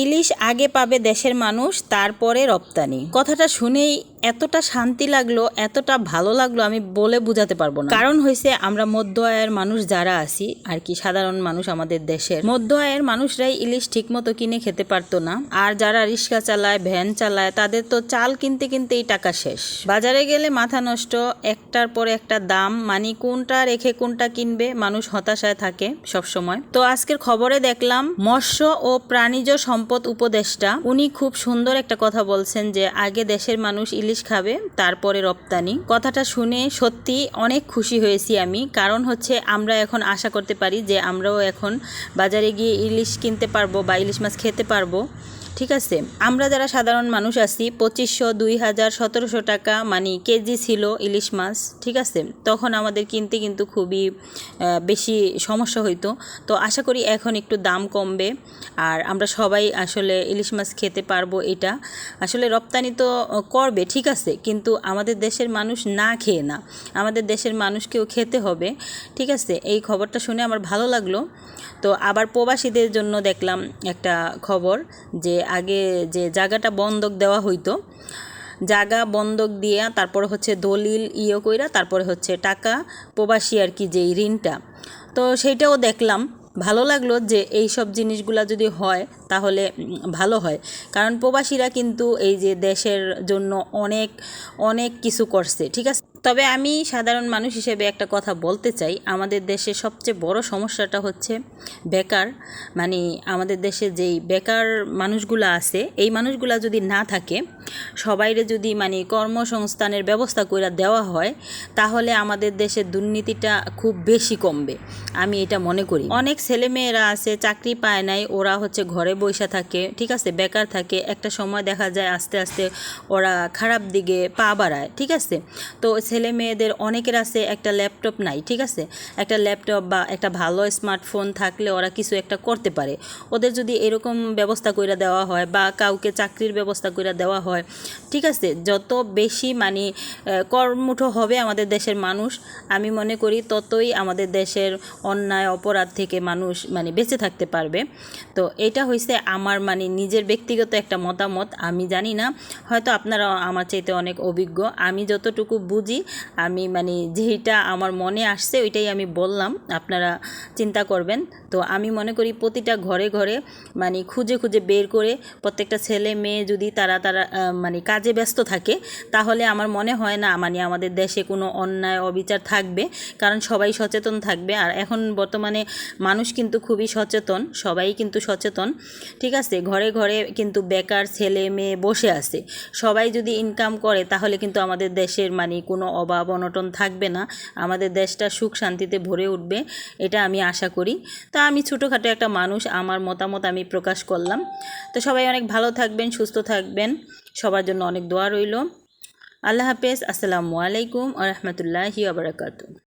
ইলিশ আগে পাবে দেশের মানুষ, তারপরে রপ্তানি। কথাটা শুনেই এতটা শান্তি লাগলো, এতটা ভালো লাগলো, আমি বলে বোঝাতে পারবো না। কারণ হয়েছে আমরা মধ্য আয়ের মানুষ যারা আছি আর কি, সাধারণ মানুষ, আমাদের দেশের মধ্য আয়ের মানুষরাই ইলিশ ঠিক মতো কিনে খেতে পারতো না। আর যারা রিক্সা চালায়, ভ্যান চালায়, তাদের তো চাল কিনতে কিনতেই টাকা শেষ। বাজারে গেলে মাথা নষ্ট, একটার পর একটা দাম, মানে কোনটা রেখে কোনটা কিনবে, মানুষ হতাশায় থাকে সব সময়। তো আজকের খবরে দেখলাম মৎস্য ও প্রাণীজ সম্পদ উপদেষ্টা উনি খুব সুন্দর একটা কথা বলছেন যে আগে দেশের মানুষ ইলিশ খাবে, তারপরে রপ্তানি। কথাটা শুনে সত্যি অনেক খুশি হয়েছি আমি। কারণ হচ্ছে আমরা এখন আশা করতে পারি যে আমরাও এখন বাজারে গিয়ে ইলিশ কিনতে পারবো বা ইলিশ মাছ খেতে পারবো। ঠিক আছে, আমরা যারা সাধারণ মানুষ আছি 2500, 2000, 1700 টাকা মানে কেজি ছিল ইলিশ মাছ। ঠিক আছে, তখন আমাদের কিনতে কিন্তু খুবই বেশি সমস্যা হইতো। তো আশা করি এখন একটু দাম কমবে আর আমরা সবাই আসলে ইলিশ মাছ খেতে পারবো। এটা আসলে রপ্তানি তো করবে, ঠিক আছে, কিন্তু আমাদের দেশের মানুষ না খেয়ে না, আমাদের দেশের মানুষকেও খেতে হবে। ঠিক আছে, এই খবরটা শুনে আমার ভালো লাগলো। তো আবার প্রবাসীদের জন্য দেখলাম একটা খবর যে আগে যে জায়গাটা বন্ধক দেওয়া হইতো, জায়গা বন্ধক দিয়া তারপর হচ্ছে দলিল কইরা তারপরে হচ্ছে টাকা প্রবাসী আর কি, যেই ঋণটা, তো সেইটাও দেখলাম। ভালো লাগলো যে এই সব জিনিসগুলা যদি হয় তাহলে ভালো হয়। কারণ প্রবাসীরা কিন্তু এই যে দেশের জন্য অনেক অনেক কিছু করছে। ঠিক আছে, তবে আমি সাধারণ মানুষ হিসেবে একটা কথা বলতে চাই, আমাদের দেশে সবচেয়ে বড় সমস্যাটা হচ্ছে বেকার। মানে আমাদের দেশে যেই বেকার মানুষগুলো আছে, এই মানুষগুলা যদি না থাকে, সবাইরে যদি মানে কর্মসংস্থানের ব্যবস্থা করে দেওয়া হয়, তাহলে আমাদের দেশের দুর্নীতিটা খুব বেশি কমবে, আমি এটা মনে করি। অনেক ছেলেমেয়েরা আছে চাকরি পায় নাই, ওরা হচ্ছে ঘরে বসে থাকে, ঠিক আছে, বেকার থাকে। একটা সময় দেখা যায় আস্তে আস্তে ওরা খারাপ দিকে পা বাড়ায়। ঠিক আছে, তো ছেলে মেয়েদের অনেকের আছে একটা ল্যাপটপ নাই, ঠিক আছে, একটা ল্যাপটপ বা একটা ভালো স্মার্টফোন থাকলে ওরা কিছু একটা করতে পারে। ওদের যদি এরকম ব্যবস্থা করে দেওয়া হয় বা কাউকে চাকরির ব্যবস্থা করে দেওয়া হয়, ঠিক আছে, যত বেশি মানে কর্মঠ হবে আমাদের দেশের মানুষ, আমি মনে করি ততই আমাদের দেশের অন্যায় অপরাধ থেকে মানুষ মানে বেঁচে থাকতে পারবে। তো এটা হয়েছে আমার মানে নিজের ব্যক্তিগত একটা মতামত। আমি জানি না, হয়তো আপনারা আমার চাইতে অনেক অভিজ্ঞ। আমি যতটুকু বুঝি, আমি মানে যেইটা আমার মনে আসছে ওইটাই আমি বললাম, আপনারা চিন্তা করবেন। তো আমি মনে করি প্রতিটা ঘরে ঘরে মানে খুঁজে খুঁজে বের করে প্রত্যেকটা ছেলে মেয়ে যদি তারা মানে কাজে ব্যস্ত থাকে, তাহলে আমার মনে হয় না মানে আমাদের দেশে কোনো অন্যায় অবিচার থাকবে। কারণ সবাই সচেতন থাকবে। আর এখন বর্তমানে মানুষ কিন্তু খুবই সচেতন, সবাই কিন্তু সচেতন। ঠিক আছে, ঘরে ঘরে কিন্তু বেকার ছেলে মেয়ে বসে আছে। সবাই যদি ইনকাম করে তাহলে কিন্তু আমাদের দেশের মানে কোনো অভাব অনটন থাকবে না, আমাদের দেশটা সুখ শান্তিতে ভরে উঠবে, এটা আমি আশা করি। তা আমি ছোটোখাটো একটা মানুষ, আমার মতামত আমি প্রকাশ করলাম। তো সবাই অনেক ভালো থাকবেন, সুস্থ থাকবেন, সবার জন্য অনেক দোয়া রইল। আল্লাহ হাফেজ, আসসালামু আলাইকুম ওয়া রাহমাতুল্লাহি ওয়া বারাকাতুহু।